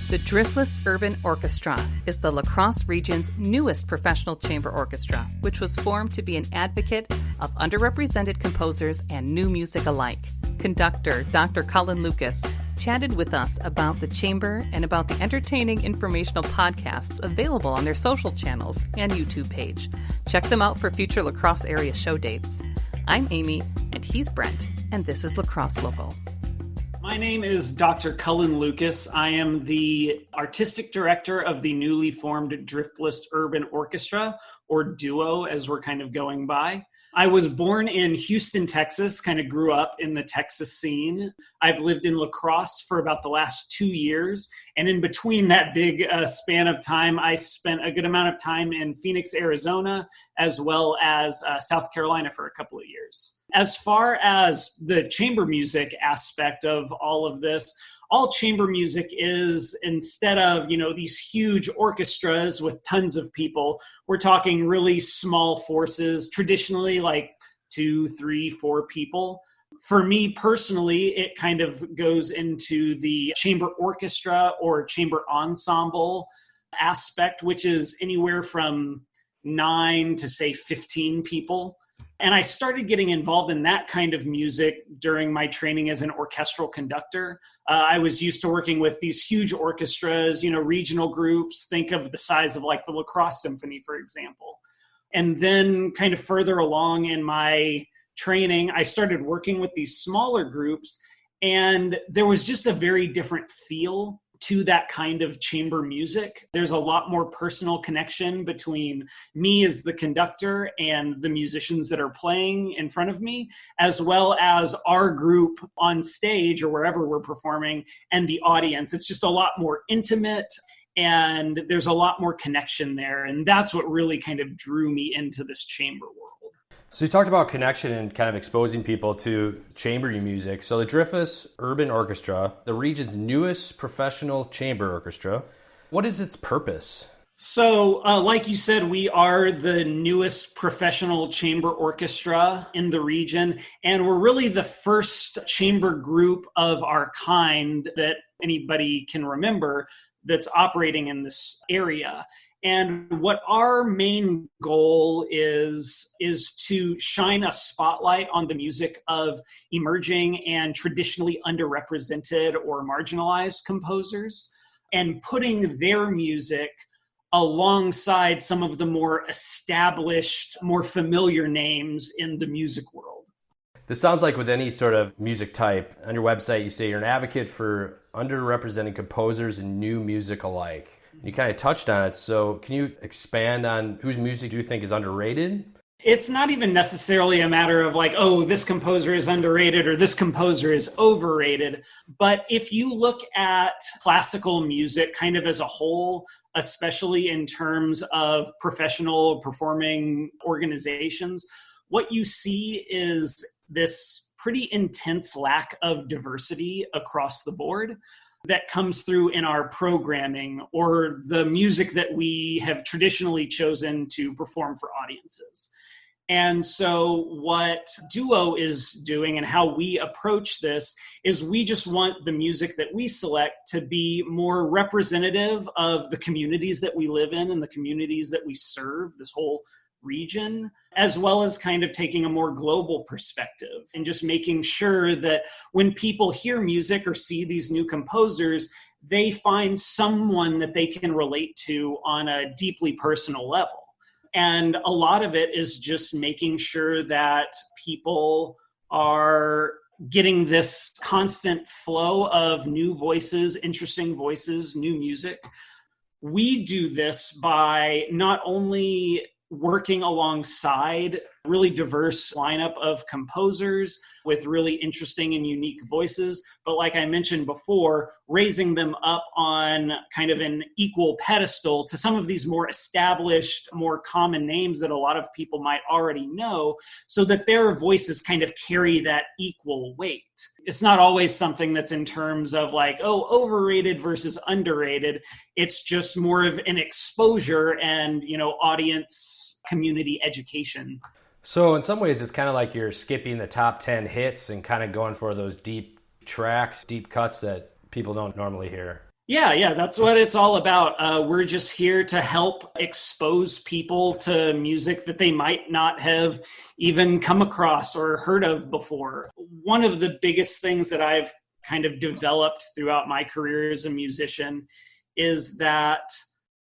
The Driftless Urban Orchestra is the La Crosse region's newest professional chamber orchestra, which was formed to be an advocate of underrepresented composers and new music alike. Conductor Dr. Cullen Lucas chatted with us about the chamber and about the entertaining informational podcasts available on their social channels and YouTube page. Check them out for future La Crosse area show dates. I'm Amy, and he's Brent, and this is La Crosse Local. My name is Dr. Cullen Lucas. I am the artistic director of the newly formed Driftless Urban Orchestra, or Duo as we're kind of going by. I was born in Houston, Texas, kind of grew up in the Texas scene. I've lived in La Crosse for about the last 2 years. And in between that big span of time, I spent a good amount of time in Phoenix, Arizona, as well as South Carolina for a couple of years. As far as the chamber music aspect of all of this, all chamber music is, instead of, these huge orchestras with tons of people, we're talking really small forces, traditionally like 2, 3, 4 people. For me personally, it kind of goes into the chamber orchestra or chamber ensemble aspect, which is anywhere from 9 to say 15 people. And I started getting involved in that kind of music during my training as an orchestral conductor. I was used to working with these huge orchestras, regional groups. Think of the size of like the La Crosse Symphony, for example. And then kind of further along in my training, I started working with these smaller groups, and there was just a very different feel to that kind of chamber music. There's a lot more personal connection between me as the conductor and the musicians that are playing in front of me, as well as our group on stage or wherever we're performing and the audience. It's just a lot more intimate, and there's a lot more connection there. And that's what really kind of drew me into this chamber world. So you talked about connection and kind of exposing people to chamber music. So the Driftless Urban Orchestra, the region's newest professional chamber orchestra, what is its purpose? So like you said, we are the newest professional chamber orchestra in the region, and we're really the first chamber group of our kind that anybody can remember that's operating in this area. And what our main goal is to shine a spotlight on the music of emerging and traditionally underrepresented or marginalized composers, and putting their music alongside some of the more established, more familiar names in the music world. This sounds like with any sort of music type. On your website, you say you're an advocate for underrepresented composers and new music alike. You kind of touched on it, so can you expand on whose music do you think is underrated? It's not even necessarily a matter of like, oh, this composer is underrated or this composer is overrated. But if you look at classical music kind of as a whole, especially in terms of professional performing organizations, what you see is this pretty intense lack of diversity across the board that comes through in our programming or the music that we have traditionally chosen to perform for audiences. And so what Duo is doing and how we approach this is we just want the music that we select to be more representative of the communities that we live in and the communities that we serve, this whole region, as well as kind of taking a more global perspective and just making sure that when people hear music or see these new composers, they find someone that they can relate to on a deeply personal level. And a lot of it is just making sure that people are getting this constant flow of new voices, interesting voices, new music. We do this by not only working alongside really diverse lineup of composers with really interesting and unique voices, but like I mentioned before, raising them up on kind of an equal pedestal to some of these more established, more common names that a lot of people might already know, so that their voices kind of carry that equal weight. It's not always something that's in terms of like, oh, overrated versus underrated. It's just more of an exposure and, audience community education. So in some ways, it's kind of like you're skipping the top 10 hits and kind of going for those deep tracks, deep cuts that people don't normally hear. Yeah, that's what it's all about. We're just here to help expose people to music that they might not have even come across or heard of before. One of the biggest things that I've kind of developed throughout my career as a musician is that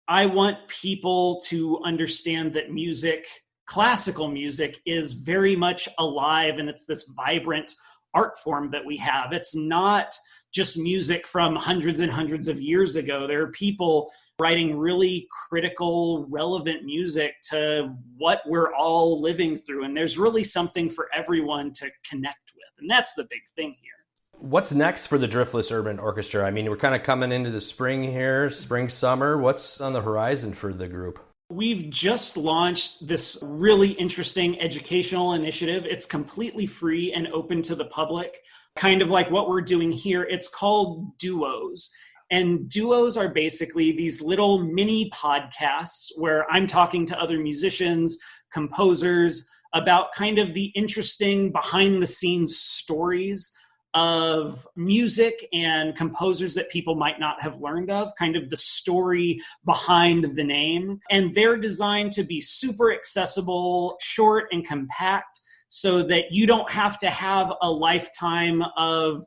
I want people to understand that music, classical music, is very much alive, and it's this vibrant art form that we have. It's not just music from hundreds and hundreds of years ago. There are people writing really critical, relevant music to what we're all living through. And there's really something for everyone to connect with. And that's the big thing here. What's next for the Driftless Urban Orchestra? I mean, we're kind of coming into the spring here, spring, summer. What's on the horizon for the group? We've just launched this really interesting educational initiative. It's completely free and open to the public, kind of like what we're doing here. It's called Duos. And duos are basically these little mini podcasts where I'm talking to other musicians, composers, about kind of the interesting behind the scenes stories of music and composers that people might not have learned of, kind of the story behind the name. And they're designed to be super accessible, short and compact, so that you don't have to have a lifetime of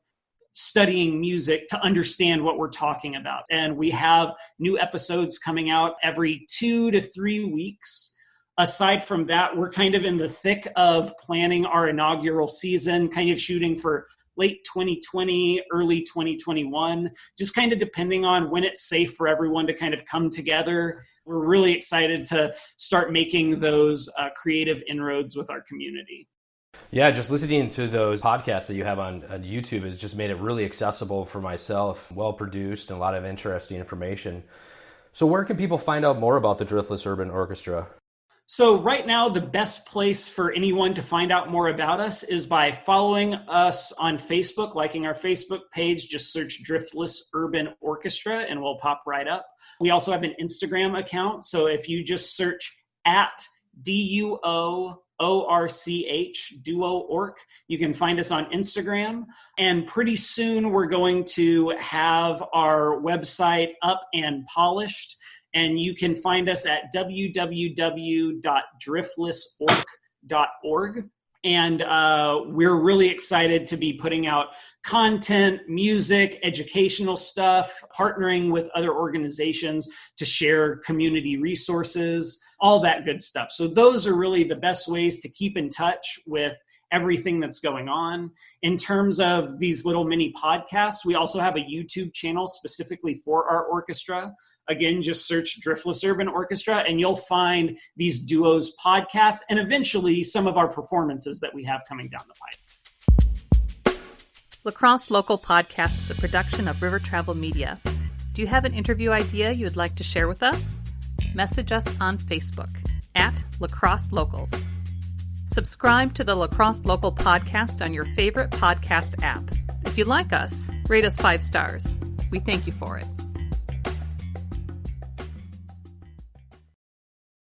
studying music to understand what we're talking about. And we have new episodes coming out every 2 to 3 weeks. Aside from that, we're kind of in the thick of planning our inaugural season, kind of shooting for late 2020, early 2021, just kind of depending on when it's safe for everyone to kind of come together. We're really excited to start making those creative inroads with our community. Yeah, just listening to those podcasts that you have on YouTube has just made it really accessible for myself, well produced, and a lot of interesting information. So where can people find out more about the Driftless Urban Orchestra? So right now, the best place for anyone to find out more about us is by following us on Facebook, liking our Facebook page. Just search Driftless Urban Orchestra and we'll pop right up. We also have an Instagram account. So if you just search at DUOORCH, Duo Orc, you can find us on Instagram. And pretty soon we're going to have our website up and polished. And you can find us at www.driftlessorg.org. And we're really excited to be putting out content, music, educational stuff, partnering with other organizations to share community resources, all that good stuff. So those are really the best ways to keep in touch with everything that's going on. In terms of these little mini podcasts, we also have a YouTube channel specifically for our orchestra. Again, just search Driftless Urban Orchestra and you'll find these Duos podcasts and eventually some of our performances that we have coming down the pipe. La Crosse Local Podcast is a production of River Travel Media. Do you have an interview idea you would like to share with us? Message us on Facebook at La Crosse Locals. Subscribe to the La Crosse Local Podcast on your favorite podcast app. If you like us, rate us 5 stars. We thank you for it.